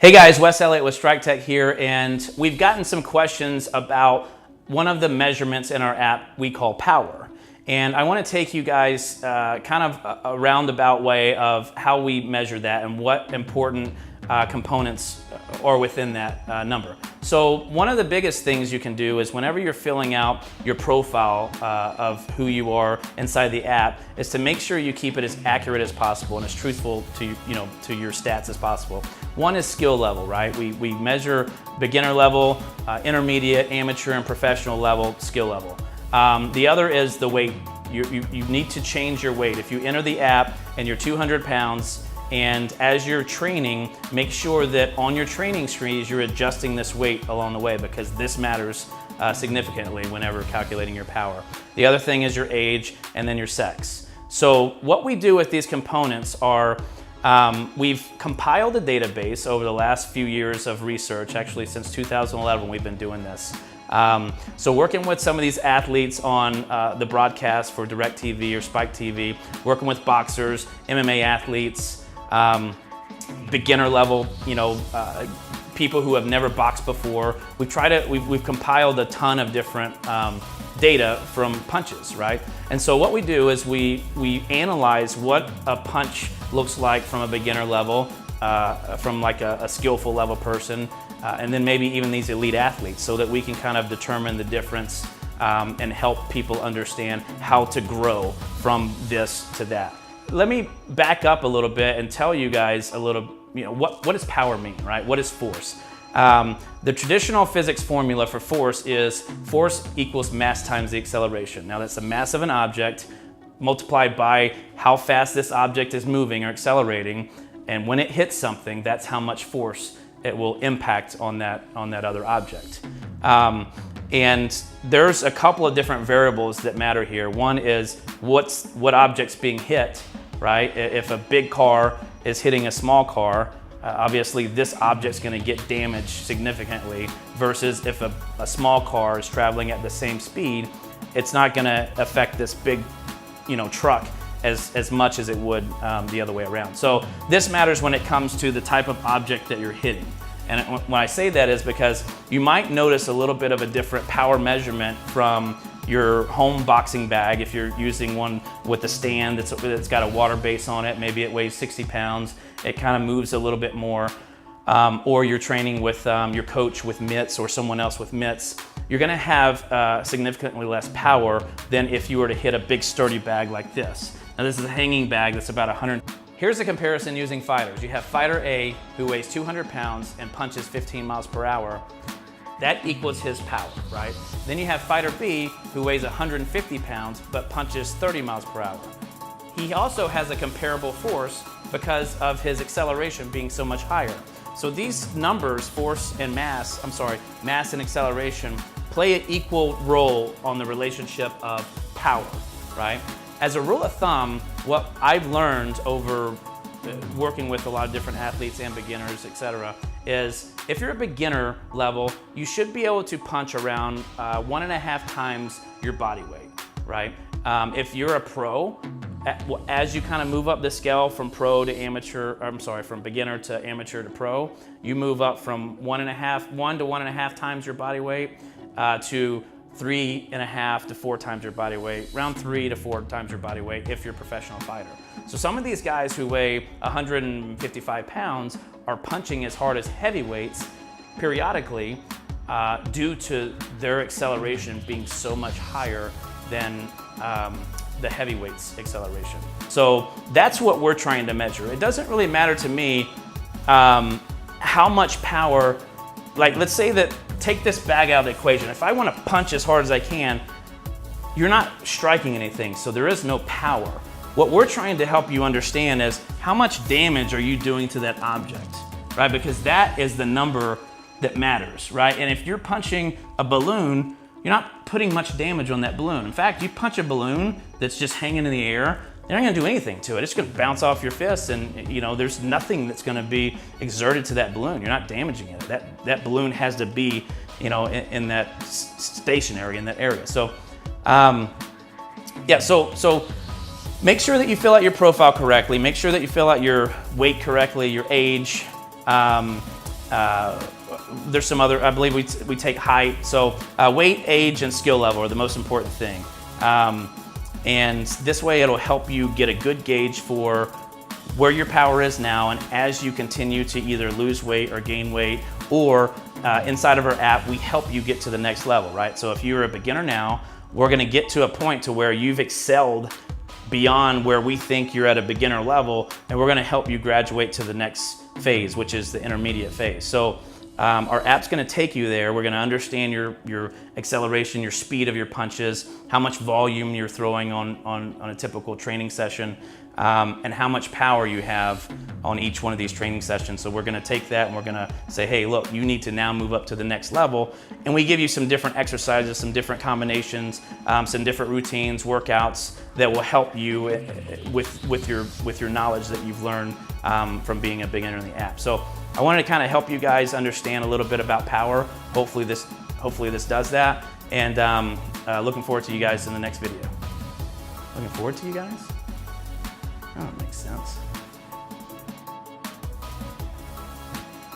Hey guys, Wes Elliott with StrikeTec here, and we've gotten some questions about one of the measurements in our app we call power. And I want to take you guys kind of a roundabout way of how we measure that and what important components are within that number. So one of the biggest things you can do is whenever you're filling out your profile of who you are inside the app is to make sure you keep it as accurate as possible and as truthful to your stats as possible. One is skill level, right? We measure beginner level, intermediate, amateur, and professional level skill level. The other is the weight. You need to change your weight. If you enter the app and you're 200 pounds, and as you're training, make sure that on your training screens you're adjusting this weight along the way, because this matters significantly whenever calculating your power. The other thing is your age and then your sex. So what we do with these components are we've compiled a database over the last few years of research, actually since 2011 we've been doing this. So working with some of these athletes on the broadcast for DirecTV or Spike TV, working with boxers, MMA athletes, beginner level, people who have never boxed before. We've compiled a ton of different data from punches, right? And so what we do is we analyze what a punch looks like from a beginner level, from like a skillful level person, and then maybe even these elite athletes, so that we can kind of determine the difference and help people understand how to grow from this to that. Let me back up a little bit and tell you guys a little, what does power mean, right? What is force? The traditional physics formula for force is force equals mass times the acceleration. Now that's the mass of an object multiplied by how fast this object is moving or accelerating, and when it hits something, that's how much force it will impact on that other object. And there's a couple of different variables that matter here. One is what object's being hit, right? If a big car is hitting a small car, obviously this object's gonna get damaged significantly, versus if a small car is traveling at the same speed, it's not gonna affect this big truck as much as it would the other way around. So this matters when it comes to the type of object that you're hitting. And when I say that is because you might notice a little bit of a different power measurement from your home boxing bag. If you're using one with a stand that's got a water base on it, maybe it weighs 60 pounds, it kind of moves a little bit more. Or you're training with your coach with mitts or someone else with mitts, you're gonna have significantly less power than if you were to hit a big sturdy bag like this. Now this is a hanging bag that's about 100. Here's a comparison using fighters. You have fighter A who weighs 200 pounds and punches 15 miles per hour. That equals his power, right? Then you have fighter B who weighs 150 pounds but punches 30 miles per hour. He also has a comparable force because of his acceleration being so much higher. So these numbers, force and mass and acceleration, play an equal role on the relationship of power, right? As a rule of thumb, what I've learned over working with a lot of different athletes and beginners, etc., is if you're a beginner level, you should be able to punch around 1.5 times your body weight, right? If you're a pro, as you kind of move up the scale from from beginner to amateur to pro, you move up from 1 to 1.5 times your body weight to 3.5 to 4 times your body weight, around 3 to 4 times your body weight if you're a professional fighter. So some of these guys who weigh 155 pounds are punching as hard as heavyweights periodically due to their acceleration being so much higher than the heavyweight's acceleration. So that's what we're trying to measure. It doesn't really matter to me how much power, like let's say that, take this bag out of the equation. If I want to punch as hard as I can, you're not striking anything, so there is no power. What we're trying to help you understand is how much damage are you doing to that object, right? Because that is the number that matters, right? And if you're punching a balloon, you're not putting much damage on that balloon. In fact, you punch a balloon that's just hanging in the air, they're not gonna do anything to it. It's gonna bounce off your fist, and there's nothing that's gonna be exerted to that balloon. You're not damaging it. That balloon has to be, in that stationary in that area. So, so make sure that you fill out your profile correctly. Make sure that you fill out your weight correctly, your age, There's some other, I believe we take height. So weight, age, and skill level are the most important thing. And this way it'll help you get a good gauge for where your power is now, and as you continue to either lose weight or gain weight, or inside of our app, we help you get to the next level, right? So if you're a beginner now, we're gonna get to a point to where you've excelled beyond where we think you're at a beginner level, and we're gonna help you graduate to the next phase, which is the intermediate phase. So our app's gonna take you there. We're gonna understand your acceleration, your speed of your punches, how much volume you're throwing on a typical training session, and how much power you have on each one of these training sessions. So we're gonna take that and we're gonna say, hey, look, you need to now move up to the next level. And we give you some different exercises, some different combinations, some different routines, workouts that will help you with your knowledge that you've learned from being a beginner in the app. So I wanted to kind of help you guys understand a little bit about power. Hopefully this does that. And looking forward to you guys in the next video. Looking forward to you guys? Oh, that makes sense.